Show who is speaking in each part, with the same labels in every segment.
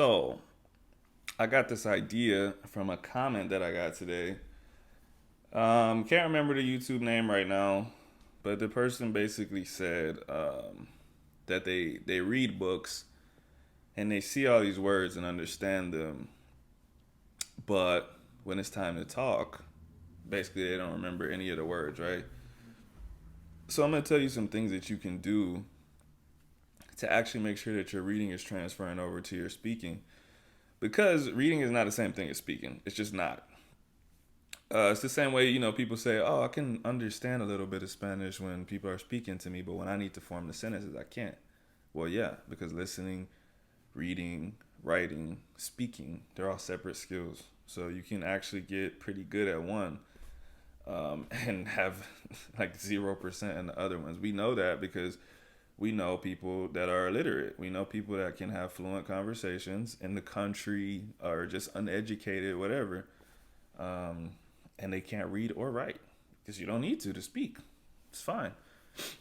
Speaker 1: So, I got this idea from a comment that I got today. Can't remember the YouTube name right now, but the person basically said that they read books and they see all these words and understand them, but when it's time to talk, basically they don't remember any of the words, right? So I'm gonna tell you some things that you can do to actually make sure that your reading is transferring over to your speaking. Because reading is not the same thing as speaking. It's just not. It's the same way, people say, oh, I can understand a little bit of Spanish when people are speaking to me, but when I need to form the sentences, I can't. Well, yeah, because listening, reading, writing, speaking, they're all separate skills. So you can actually get pretty good at one and have like 0% in the other ones. We know that because we know people that are illiterate. We know people that can have fluent conversations in the country or just uneducated, whatever, and they can't read or write because you don't need to speak. It's fine.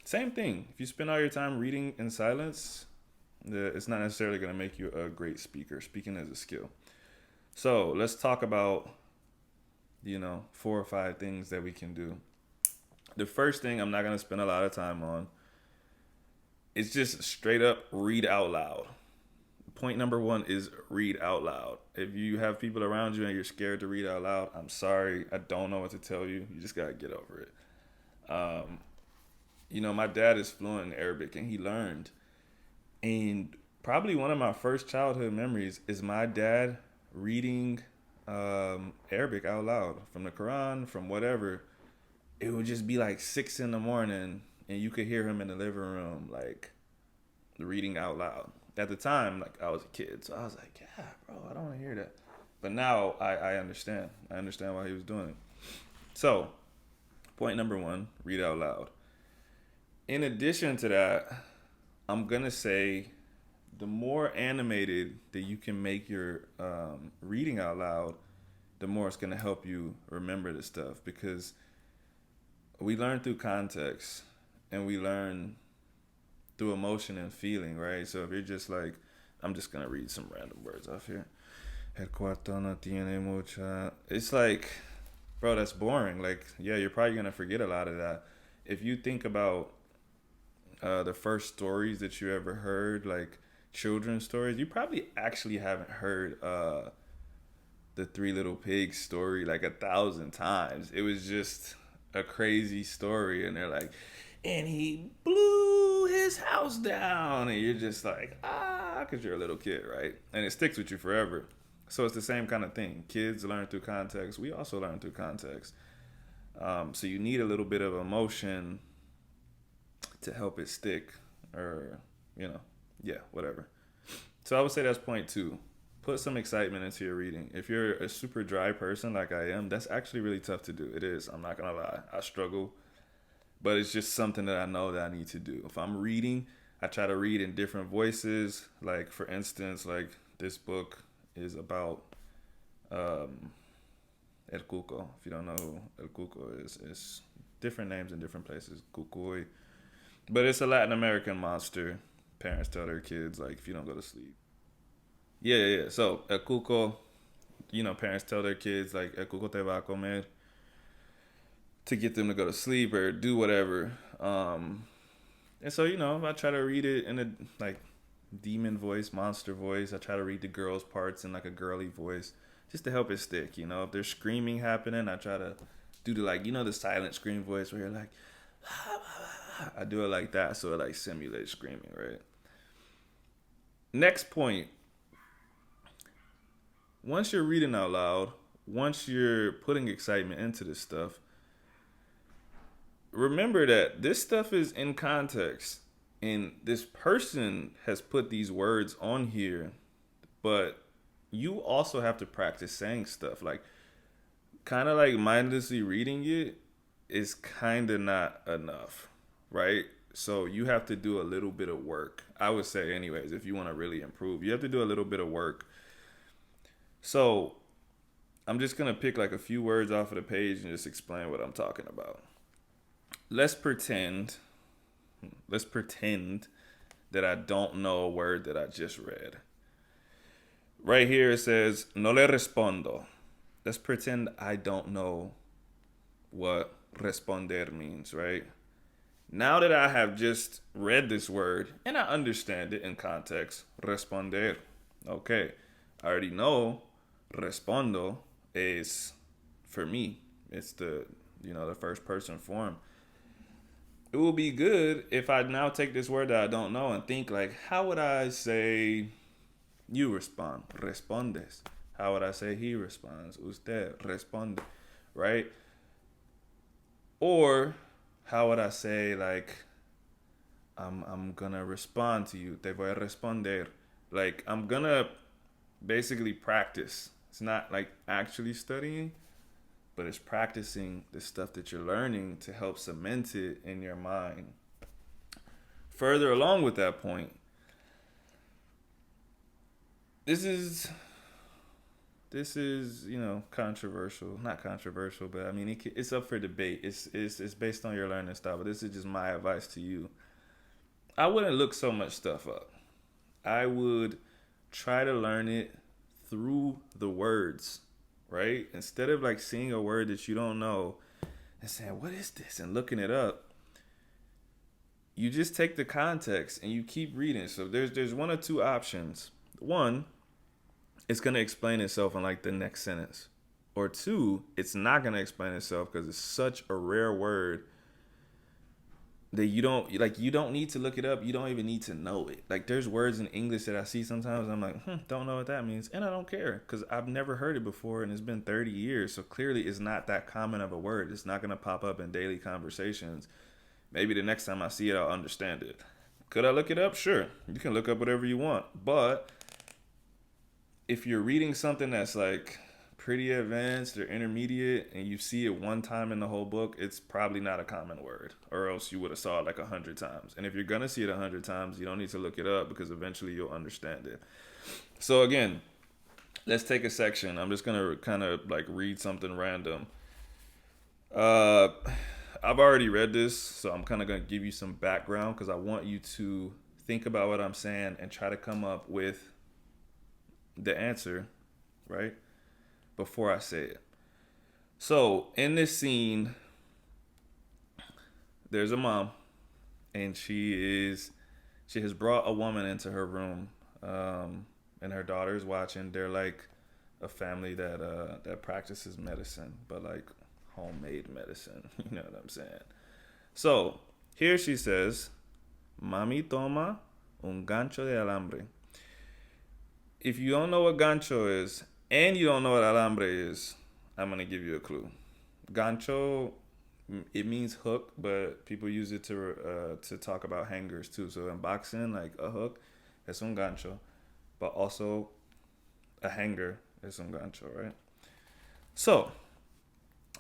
Speaker 1: Same thing. If you spend all your time reading in silence, it's not necessarily going to make you a great speaker. Speaking is a skill. So let's talk about, 4 or 5 things that we can do. The first thing I'm not going to spend a lot of time on is just straight up read out loud. Point number one is read out loud. If you have people around you and you're scared to read out loud, I'm sorry. I don't know what to tell you. You just got to get over it. My dad is fluent in Arabic and he learned. And probably one of my first childhood memories is my dad reading Arabic out loud from the Quran, from whatever. It would just be like 6 in the morning and you could hear him in the living room, like reading out loud. At the time, like I was a kid, so I was like, yeah, bro, I don't want to hear that. But now I understand. I understand why he was doing it. So, point number one, read out loud. In addition to that, I'm going to say the more animated that you can make your reading out loud, the more it's going to help you remember the stuff. Because we learn through context and we learn through emotion and feeling, right? So if you're just like, I'm just going to read some random words off here. El cuarto no tiene mucha. It's like, bro, that's boring. Like, yeah, you're probably going to forget a lot of that. If you think about the first stories that you ever heard, like children's stories, you probably actually haven't heard the Three Little Pigs story like 1,000 times. It was just a crazy story, and they're like, and he blew his house down, and you're just like, because you're a little kid, right? And it sticks with you forever. So it's the same kind of thing. Kids learn through context. We also learn through context. So you need a little bit of emotion to help it stick, or yeah, whatever. So I would say that's point two. Put some excitement into your reading. If you're a super dry person like I am, that's actually really tough to do. It is. I'm not gonna lie. I struggle, but it's just something that I know that I need to do. If I'm reading, I try to read in different voices. Like for instance, like this book is about El Cuco. If you don't know who El Cuco is, it's different names in different places. Cucuy. But it's a Latin American monster. Parents tell their kids, like, if you don't go to sleep. Yeah. So, El Cuco, parents tell their kids, like, El Cuco te va a comer, to get them to go to sleep or do whatever. And so, I try to read it in a, like, demon voice, monster voice. I try to read the girls' parts in, like, a girly voice just to help it stick. If there's screaming happening, I try to do the, like, the silent scream voice where you're like, I do it like that so it like simulates screaming, right? Next point. Once you're reading out loud, once you're putting excitement into this stuff, remember that this stuff is in context. And this person has put these words on here, but you also have to practice saying stuff. Like, kind of like mindlessly reading it is kind of not enough, right? So you have to do a little bit of work. I would say, anyways, if you want to really improve, you have to do a little bit of work. So I'm just going to pick like a few words off of the page and just explain what I'm talking about. Let's pretend that I don't know a word that I just read. right here it says, no le respondo. Let's pretend I don't know what responder means, right? Now that I have just read this word and I understand it in context, responder. Okay, I already know respondo is for me. It's the first person form. It will be good if I now take this word that I don't know and think like, how would I say you respond? Respondes. How would I say he responds? Usted responde, right? Or how would I say like I'm gonna respond to you? Te voy a responder. Like I'm gonna basically practice. It's not like actually studying, but it's practicing the stuff that you're learning to help cement it in your mind. Further along with that point, this is controversial. Not controversial, but I mean it's up for debate. It's based on your learning style, but this is just my advice to you. I wouldn't look so much stuff up. I would try to learn it through the words, right? Instead of like seeing a word that you don't know and saying, what is this? And looking it up, you just take the context and you keep reading. So there's one or two options. One, it's gonna explain itself in like the next sentence. Or two, it's not gonna explain itself because it's such a rare word that you don't need to look it up. You don't even need to know it. Like there's words in English that I see sometimes. I'm like, don't know what that means, and I don't care because I've never heard it before, and it's been 30 years. So clearly, it's not that common of a word. It's not gonna pop up in daily conversations. Maybe the next time I see it, I'll understand it. Could I look it up? Sure, you can look up whatever you want. But if you're reading something that's like pretty advanced or intermediate and you see it one time in the whole book, it's probably not a common word, or else you would have saw it like 100 times. And if you're gonna see it 100 times, you don't need to look it up because eventually you'll understand it. So again, let's take a section. I'm just gonna kind of like read something random. I've already read this, so I'm kind of gonna give you some background because I want you to think about what I'm saying and try to come up with the answer, right? Before I say it. So in this scene, there's a mom, and she has brought a woman into her room, and her daughter is watching. They're like a family that practices medicine, but like homemade medicine. You know what I'm saying? So here she says, "Mami toma un gancho de alambre." If you don't know what gancho is, and you don't know what alambre is, I'm going to give you a clue. Gancho, it means hook, but people use it to talk about hangers too. So in boxing, like a hook, es un gancho. But also a hanger is un gancho, right? So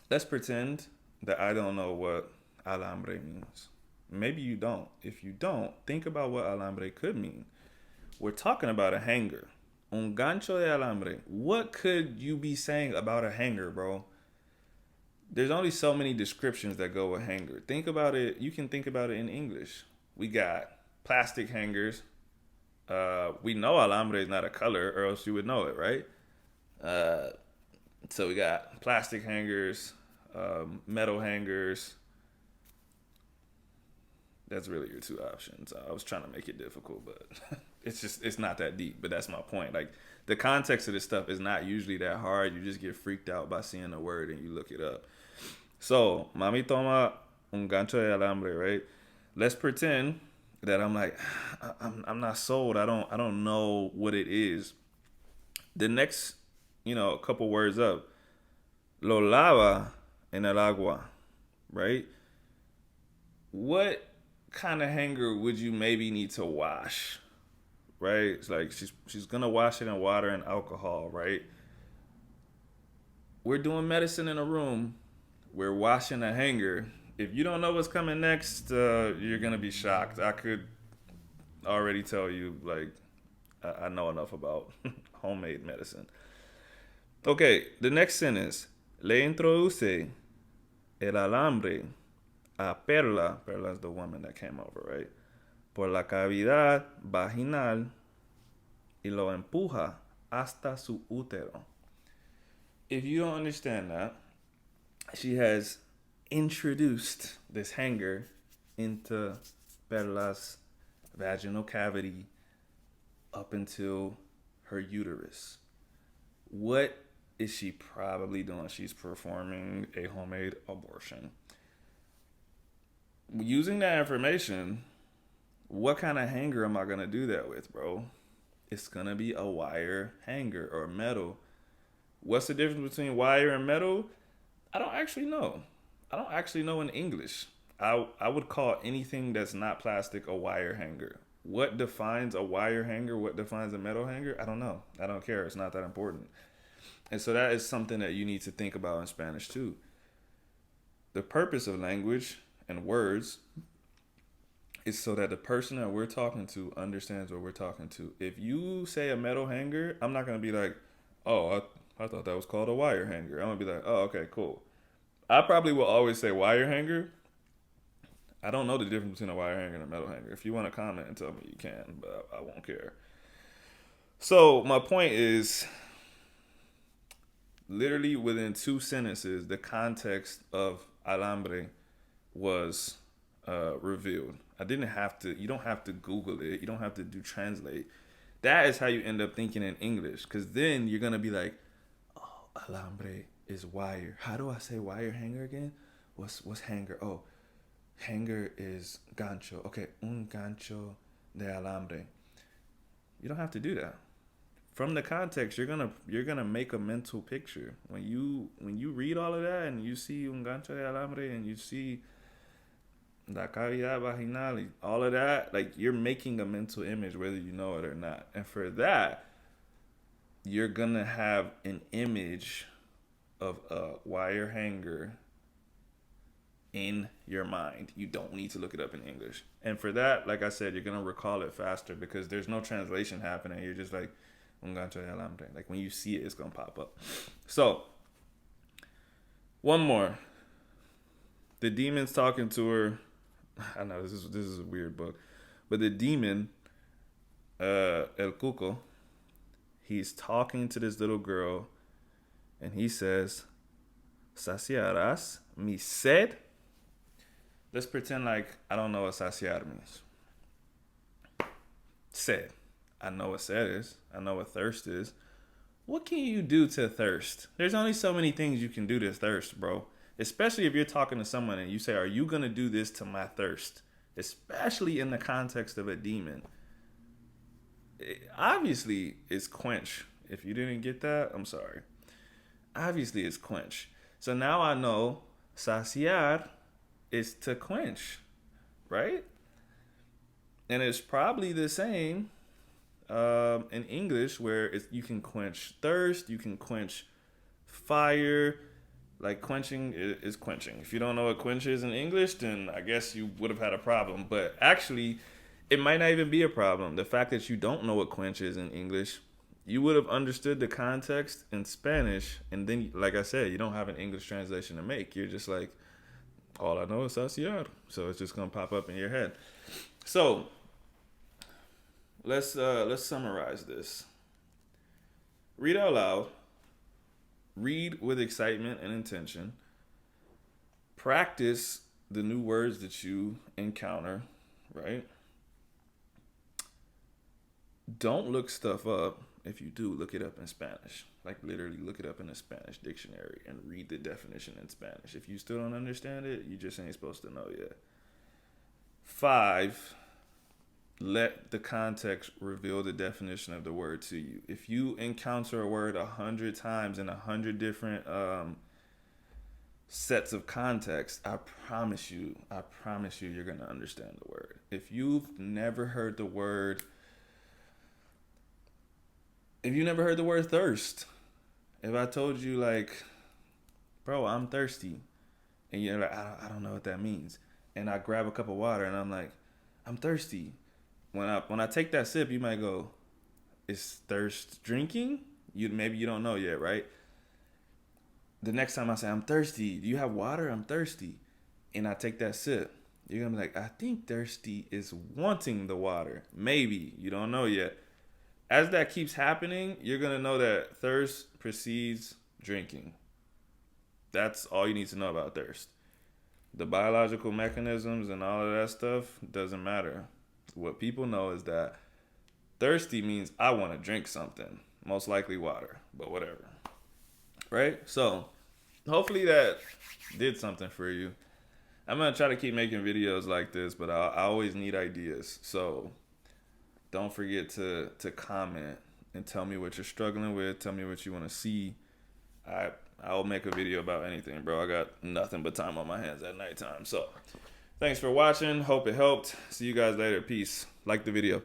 Speaker 1: let's pretend that I don't know what alambre means. Maybe you don't. If you don't, think about what alambre could mean. We're talking about a hanger. Un gancho de alambre. What could you be saying about a hanger, bro? There's only so many descriptions that go with hanger. Think about it. You can think about it in English. We got plastic hangers. We know alambre is not a color, or else you would know it, right? So we got plastic hangers, metal hangers. That's really your two options. I was trying to make it difficult, but it's not that deep. But that's my point. Like the context of this stuff is not usually that hard. You just get freaked out by seeing a word and you look it up. So, mami toma un gancho de alambre, right? Let's pretend that I'm like, I'm not sold. I don't know what it is. The next, couple words up, lo lava en el agua, right? What kind of hanger would you maybe need to wash, right? It's like she's gonna wash it in water and alcohol, right? We're doing medicine in a room. We're washing a hanger. If you don't know what's coming next, you're gonna be shocked. I could already tell you, like, I know enough about homemade medicine. Okay, the next sentence. Le introduce el alambre a Perla. Perla is the woman that came over, right? Por la cavidad vaginal y lo empuja hasta su útero. If you don't understand that, she has introduced this hanger into Perla's vaginal cavity up until her uterus. What is she probably doing? She's performing a homemade abortion. Using that information, what kind of hanger am I going to do that with, bro? It's going to be a wire hanger or metal. What's the difference between wire and metal? I don't actually know. I don't actually know in English. I would call anything that's not plastic a wire hanger. What defines a wire hanger? What defines a metal hanger? I don't know. I don't care. It's not that important. And so that is something that you need to think about in Spanish too. The purpose of language and words is so that the person that we're talking to understands what we're talking to. If you say a metal hanger, I'm not going to be like, oh, I thought that was called a wire hanger. I'm going to be like, oh, okay, cool. I probably will always say wire hanger. I don't know the difference between a wire hanger and a metal hanger. If you want to comment and tell me, you can, but I won't care. So my point is, literally within 2 sentences, the context of alambre was revealed. I didn't have to. You don't have to Google it. You don't have to do translate. That is how you end up thinking in English, because then you're gonna be like, oh, alambre is wire. How do I say wire hanger again? What's hanger? Oh, hanger is gancho. Okay, un gancho de alambre. You don't have to do that. From the context, you're gonna make a mental picture. When you read all of that and you see un gancho de alambre and you see la cavidad vaginal, all of that, like, you're making a mental image whether you know it or not. And for that, you're gonna have an image of a wire hanger in your mind. You don't need to look it up in English. And for that, like I said, you're gonna recall it faster because there's no translation happening. You're just like, un gancho de alambre. Like, when you see it, it's gonna pop up. So, one more. The demon's talking to her. I know this is a weird book, but the demon, El Cuco, he's talking to this little girl, and he says, "Saciarás mi sed." Let's pretend like I don't know what saciar means. Sed. I know what sed is. I know what thirst is. What can you do to thirst? There's only so many things you can do to thirst, bro. Especially if you're talking to someone and you say, are you going to do this to my thirst? Especially in the context of a demon. Obviously, it's quench. If you didn't get that, I'm sorry. Obviously, it's quench. So now I know saciar is to quench, right? And it's probably the same in English, where you can quench thirst, you can quench fire. Like, quenching is quenching. If you don't know what quench is in English, then I guess you would have had a problem. But actually, it might not even be a problem. The fact that you don't know what quench is in English, you would have understood the context in Spanish. And then, like I said, you don't have an English translation to make. You're just like, all I know is saciar. So it's just going to pop up in your head. So let's summarize this. Read out loud. Read with excitement and intention. Practice the new words that you encounter, right? Don't look stuff up. If you do, look it up in Spanish. Like, literally look it up in a Spanish dictionary and read the definition in Spanish. If you still don't understand it, you just ain't supposed to know yet. 5, let the context reveal the definition of the word to you. If you encounter a word 100 times in 100 different sets of context, I promise you, you're going to understand the word. If you've never heard the word thirst, if I told you, like, bro, I'm thirsty, and you're like, I don't know what that means, and I grab a cup of water and I'm like, I'm thirsty. When I take that sip, you might go, is thirst drinking? Maybe you don't know yet, right? The next time I say, I'm thirsty, do you have water? I'm thirsty. And I take that sip, you're going to be like, I think thirsty is wanting the water. Maybe. You don't know yet. as that keeps happening, you're going to know that thirst precedes drinking. That's all you need to know about thirst. The biological mechanisms and all of that stuff doesn't matter. What people know is that thirsty means I want to drink something, most likely water, but whatever. Right? So, hopefully that did something for you. I'm going to try to keep making videos like this, but I always need ideas. So, don't forget to comment and tell me what you're struggling with. Tell me what you want to see. I'll make a video about anything, bro. I got nothing but time on my hands at nighttime. So, thanks for watching. Hope it helped. See you guys later. Peace. Like the video.